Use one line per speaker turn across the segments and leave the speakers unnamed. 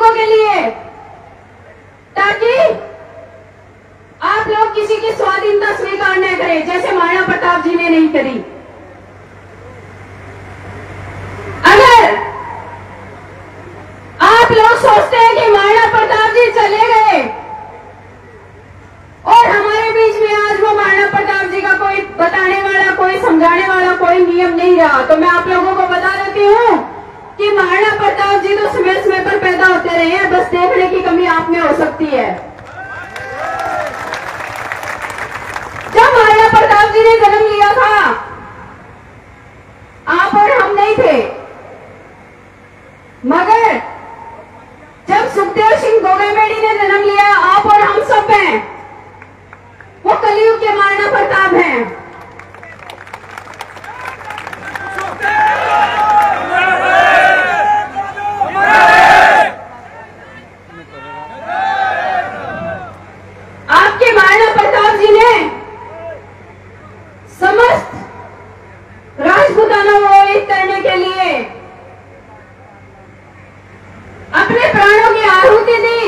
लोगों के लिए, ताकि आप लोग किसी की स्वाधीनता स्वीकार न करें, जैसे महाराणा प्रताप जी ने नहीं करी। अगर आप लोग सोचते हैं कि महाराणा प्रताप जी चले गए और हमारे बीच में आज वो महाराणा प्रताप जी का कोई बताने वाला, कोई समझाने वाला कोई नियम नहीं रहा, तो मैं आप लोगों को बता देती हूँ कि महाराणा प्रताप जी तो समय समय पर पैदा होते रहे हैं, बस देखने की कमी आप में हो सकती है। जब महाराणा प्रताप जी ने जन्म लिया था, आप और हम नहीं थे, मगर जब सुखदेव सिंह गोगामेडी ने जन्म लिया, आप और हम सब हैं, वो कलयुग के महाराणा प्रताप हैं। आपके महाराणा प्रताप जी ने समस्त राजपूताना को एक करने के लिए अपने प्राणों की आहुति दी।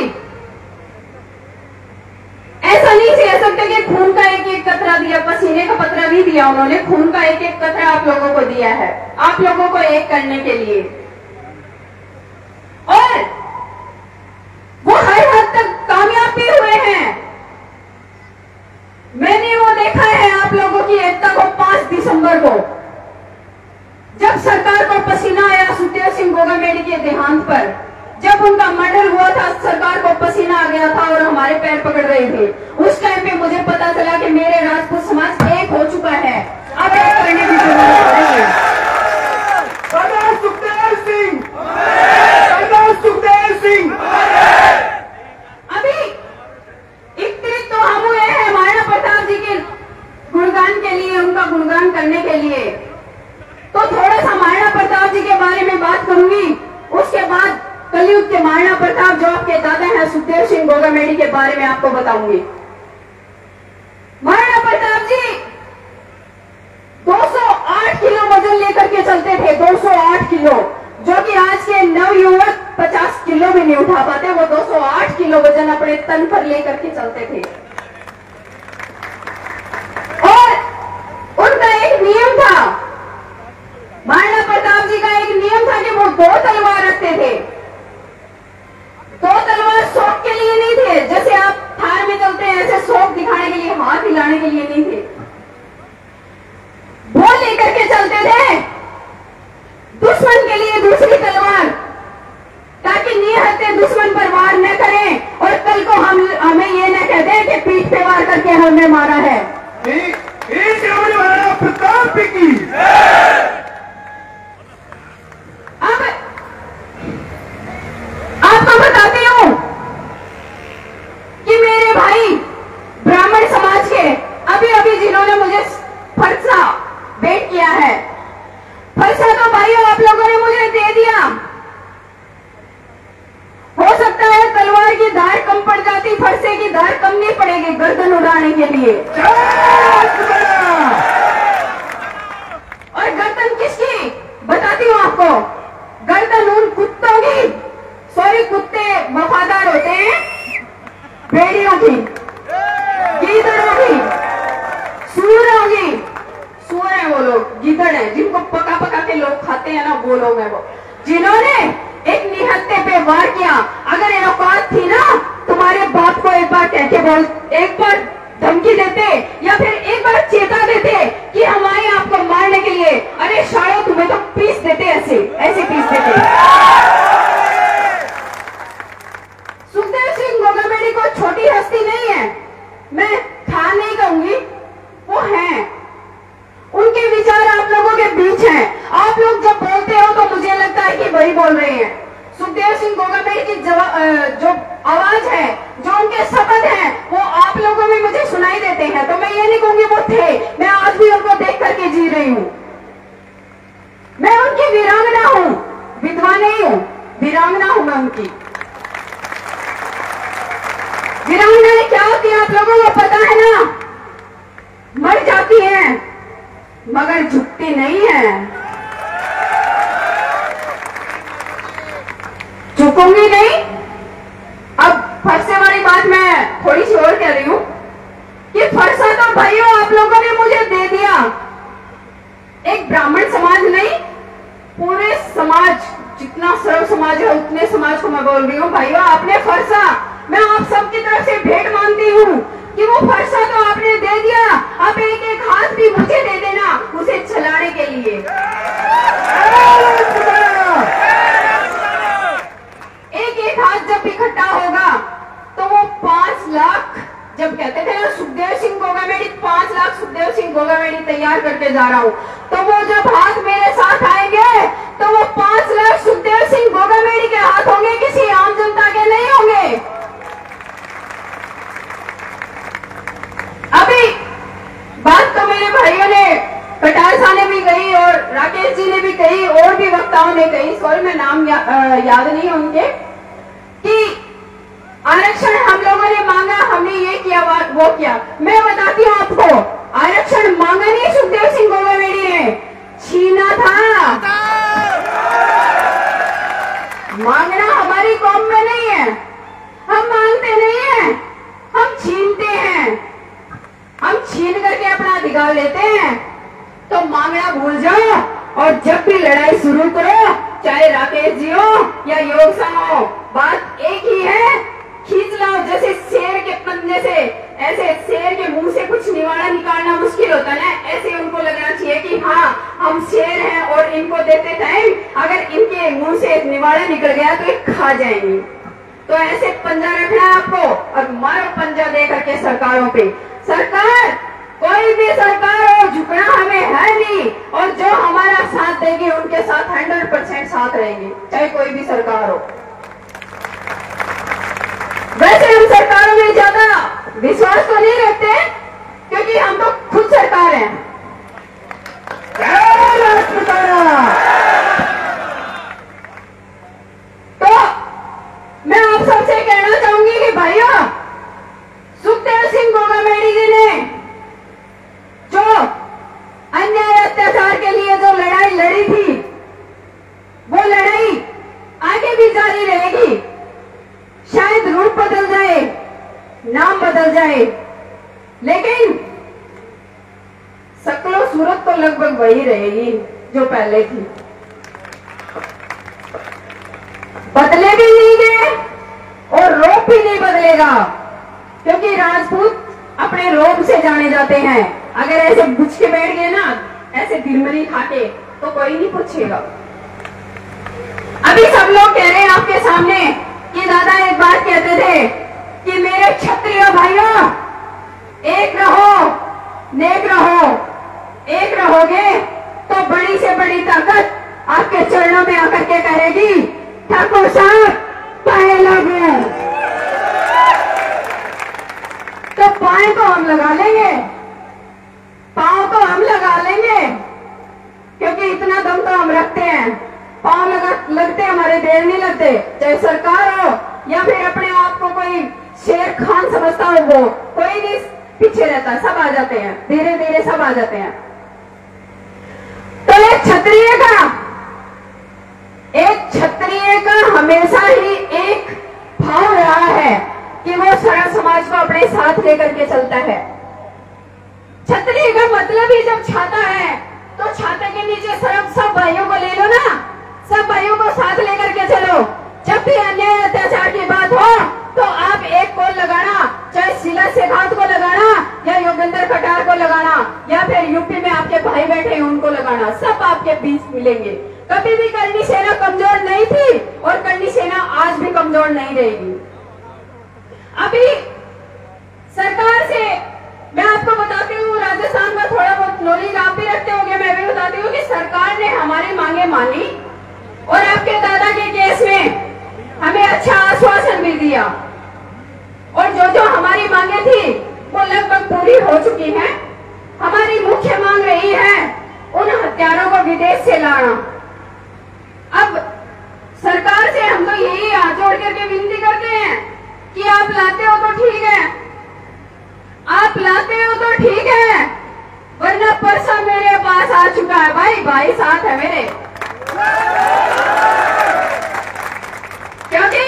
ऐसा नहीं कह सकते कि खून का एक एक कतरा दिया, पसीने का कतरा भी दिया उन्होंने, खून का एक एक कतरा आप लोगों को दिया है, आप लोगों को एक करने के लिए। और वो हर हद तक कामयाब भी हुए हैं। मैंने वो देखा है आप लोगों की एकता को 5 दिसंबर को, जब सरकार को पसीना आया सुखदेव सिंह गोगामेडी के देहांत पर, जब उनका मर्डर हुआ था, सरकार को पसीना आ गया था और हमारे पैर पकड़ रहे थे। उस टाइम पे मुझे पता चला कि मेरे राजपूत समाज एक हो चुका है, अब एक करने की जरूरत नहीं है।
सरदार सुखदेव सिंह, सरदार सुखदेव सिंह।
अभी एकत्रित तो हम हुए हैं महाराणा प्रताप जी के गुणगान के लिए, उनका गुणगान करने के लिए, तो थोड़ा सा महाराणा प्रताप जी के बारे में बात करूंगी। उसके बाद कलयुग के महाराणा प्रताप जो आपके दादा हैं सुखदेव सिंह गोगामेडी के बारे में आपको बताऊंगी। महाराणा प्रताप जी 208 किलो वजन लेकर के चलते थे, 208 किलो, जो कि आज के नवयुवक 50 किलो भी नहीं उठा पाते। वो 208 किलो वजन अपने तन पर लेकर के चलते थे। और उनका एक नियम था, महाराणा प्रताप जी का एक नियम था कि वो 2 तलवार रखते थे। 2 तलवार शौक के लिए नहीं थे, जैसे आप थार में चलते हैं ऐसे शौक दिखाने के लिए, हाथ हिलाने के लिए नहीं थे। वो लेकर के चलते थे दुश्मन के लिए दूसरी तलवार, ताकि निहत्थे दुश्मन पर वार न करें और कल को हमें ये न कह दें कि पीठ पे वार करके हमने मारा है।
महाराणा प्रताप की
अब आपको बताती हूं कि मेरे भाई ब्राह्मण समाज के अभी अभी जिन्होंने मुझे फरसा भेंट किया है, फरसा तो भाइयों आप लोगों ने मुझे दे दिया। हो सकता है तलवार की धार कम पड़ जाती, फरसे की धार कम नहीं पड़ेगी गर्दन उड़ाने के लिए। और गर्दन किसकी बताती हूँ आपको, गर्दन उन कुत्तों की, सॉरी कुत्ते वफादार होते हैं, भेड़ियों की, गीदड़ों की, सूअरों की। सूअर है वो लोग, गीदड़ है, जिनको पका पका के लोग खाते हैं ना, वो लोग है वो, जिन्होंने एक निहत्थे पे वार किया। अगर ये औकात थी ना, तुम्हारे बाप को एक बार कह के बोल, एक बार धमकी देते या फिर एक बार चेता देते कि हम आए आपको मारने के लिए, अरे शायद तुम्हें तो पीस देते, ऐसे ऐसे पीस देते। सुखदेव सिंह गोगामेडी को छोटी हस्ती नहीं है, मैं था नहीं कहूंगी, वो हैं। उनके विचार आप लोगों के बीच हैं। आप लोग जब बोलते हो तो मुझे लगता है कि वही बोल रहे हैं। सुखदेव सिंह गोगामेडी की जो आवाज है, जो उनके शब्द हैं, वो आप लोगों में मुझे सुनाई देते हैं। तो मैं ये नहीं कहूंगी वो थे, मैं आज भी उनको देख करके जी रही हूँ। मैं उनकी वीरांगना हूँ, विधवा नहीं हूँ, वीरांगना हूँ मैं उनकी। वीरांगनाएं क्या होती है आप लोगों को पता है ना, मर जाती हैं मगर झुकती नहीं है। झुकूंगी नहीं, जितना सर्व समाज है उतने समाज को मैं बोल रही हूँ, भाइयों आपने फरसा, मैं आप सबकी तरफ से भेंट मांगती हूँ कि वो फरसा तो आपने दे दिया, अब एक एक हाथ भी मुझे दे देना उसे चलाने के लिए। एक एक हाथ जब इकट्ठा होगा तो वो 5 लाख, जब कहते थे ना सुखदेव सिंह गोगामेडी 5 लाख सुखदेव सिंह गोगामेडी तैयार करके जा रहा हूँ, तो वो जब हाथ मेरे साथ आएंगे तो वो 5 लाख सुखदेव सिंह गोगामेडी के हाथ होंगे, किसी आम जनता के नहीं होंगे। अभी बात तो मेरे भाइयों ने, कटार साहब ने भी कही और राकेश जी ने भी कही और भी वक्ताओं ने कही, सॉरी मैं नाम याद नहीं उनके, कि आरक्षण हम लोगों ने मांगा, हमने ये किया वो किया। मैं बताती हूँ आपको, आरक्षण मांगा नहीं सुखदेव सिंह गोगामेडी ने, छीना था। मांगना हमारी कौम में नहीं है, हम मांगते नहीं है, हम छीनते हैं। हम छीन करके अपना अधिकार लेते हैं, तो मांगना भूल जाओ और जब भी लड़ाई शुरू करो, चाहे राकेश जी हो या योग संघ हो, बात एक ही है, खींच लाओ। जैसे शेर के पंजे से, ऐसे शेर के मुंह से कुछ निवाड़ा निकालना मुश्किल होता है ना, ऐसे उनको लगना चाहिए कि हाँ हम शेर हैं और इनको देते टाइम अगर इनके मुंह से निवाड़ा निकल गया तो ये खा जाएंगे। तो ऐसे पंजा रखना है आपको और मारो पंजा दे करके सरकारों पे। सरकार कोई भी सरकार हो, झुकना हमें है नहीं, और जो हमारा साथ देगी उनके साथ 100% साथ रहेंगे, चाहे कोई भी सरकार हो। वैसे हम सरकारों में ज्यादा विश्वास तो नहीं रखते क्योंकि हम तो खुद सरकार हैं। तो मैं आप सबसे कहना चाहूंगी कि भाइयों, सुखदेव सिंह गोगामेडी जी ने जो अन्याय अत्याचार के लिए जो लड़ाई लड़ी थी, वो लड़ाई आगे भी जारी रहेगी। शायद रूप बदल जाए, नाम बदल जाए, लेकिन शक्लो सूरत तो लगभग वही रहेगी जो पहले थी। बदले भी नहीं गए और रोप भी नहीं बदलेगा, क्योंकि राजपूत अपने रोब से जाने जाते हैं। अगर ऐसे बुझ के बैठ गए ना, ऐसे दिलमरी खाके, तो कोई नहीं पूछेगा। अभी सब लोग कह रहे हैं आपके सामने कि दादा एक बात कहते थे कि मेरे क्षत्रिय भाइयों, एक रहो, नेक रहो। एक रहोगे तो बड़ी से बड़ी ताकत आपके चरणों में आकर के कहेगी, ठाकुर साहब पाए लगे, तो पाए तो हम लगा लेंगे, पांव तो हम लगा लेंगे, क्योंकि इतना दम तो हम रखते हैं। पांव लगते हमारे देर नहीं लगते, चाहे सरकार हो या फिर अपने आप को कोई शेर खान समझता हो, वो कोई नहीं पीछे रहता, सब आ जाते हैं, धीरे धीरे सब आ जाते हैं। तो एक क्षत्रिय का हमेशा ही एक भाव रहा है कि वो सारा समाज को अपने साथ लेकर के चलता है। क्षत्रिय का मतलब ही जब छाता है, तो छाते के नीचे सब भाइयों को ले लो ना, सब भाइयों को साथ लेकर के चलो। जब भी अन्याय अत्याचार की बात हो तो आप एक को लगाना, चाहे शीला शेखावत को लगाना या योगेंद्र कटार को लगाना, या फिर यूपी में आपके भाई बैठे हैं उनको लगाना, सब आपके बीच मिलेंगे। कभी भी करनी सेना कमजोर नहीं थी और करनी सेना आज भी कमजोर नहीं रहेगी। अभी सरकार से मैं आपको बताती हूँ, राजस्थान का थोड़ा बहुत नॉलेज आप भी रखते होंगे, मैं भी बताती हूँ कि सरकार ने हमारी मांगे मानी और आपके दादा के केस में हमें अच्छा आश्वासन भी दिया, और जो हमारी मांगे थी वो लगभग पूरी हो चुकी हैं। हमारी मुख्य मांग रही है उन हत्यारों को विदेश से लाना। अब सरकार से हम तो यही हाथ जोड़ करके विनती करते हैं कि आप लाते हो तो ठीक है, आप लाते हो तो ठीक है, वरना परसा मेरे पास आ चुका है। भाई साथ है मेरे, क्योंकि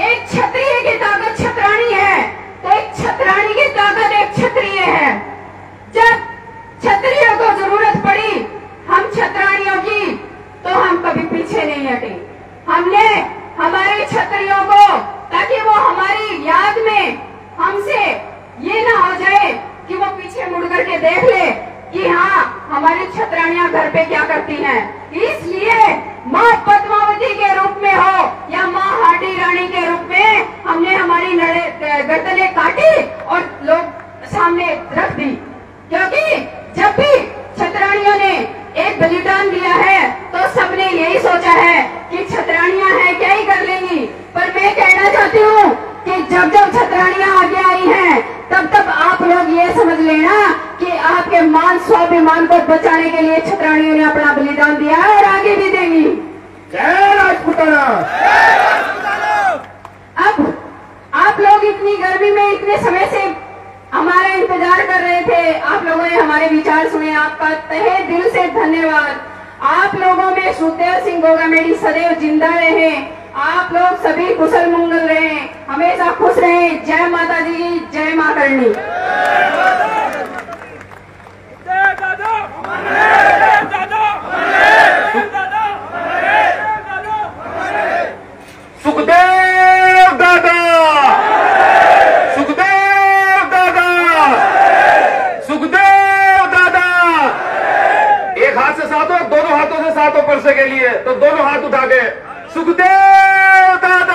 एक क्षत्रिय की ताकत छत्राणी है, तो एक छत्राणी की ताकत एक क्षत्रिय है। जब क्षत्रियों को जरूरत पड़ी हम छत्राणियों की, तो हम कभी पीछे नहीं हटेंगे।
महाराज।
अब आप लोग इतनी गर्मी में इतने समय से हमारा इंतजार कर रहे थे, आप लोगों ने हमारे विचार सुने, आपका तहे दिल से धन्यवाद। आप लोगों में सुखदेव सिंह गोगामेडी सदैव जिंदा रहे, आप लोग सभी कुशल मंगल रहे, हमेशा खुश रहे। जय माता जी की, जय मां करणी।
सुखदेव दादा, सुखदेव दादा, सुखदेव दादा। एक हाथ से सातों, दोनों हाथों से सातों पर से के लिए तो दोनों हाथ उठा के सुखदेव दादा।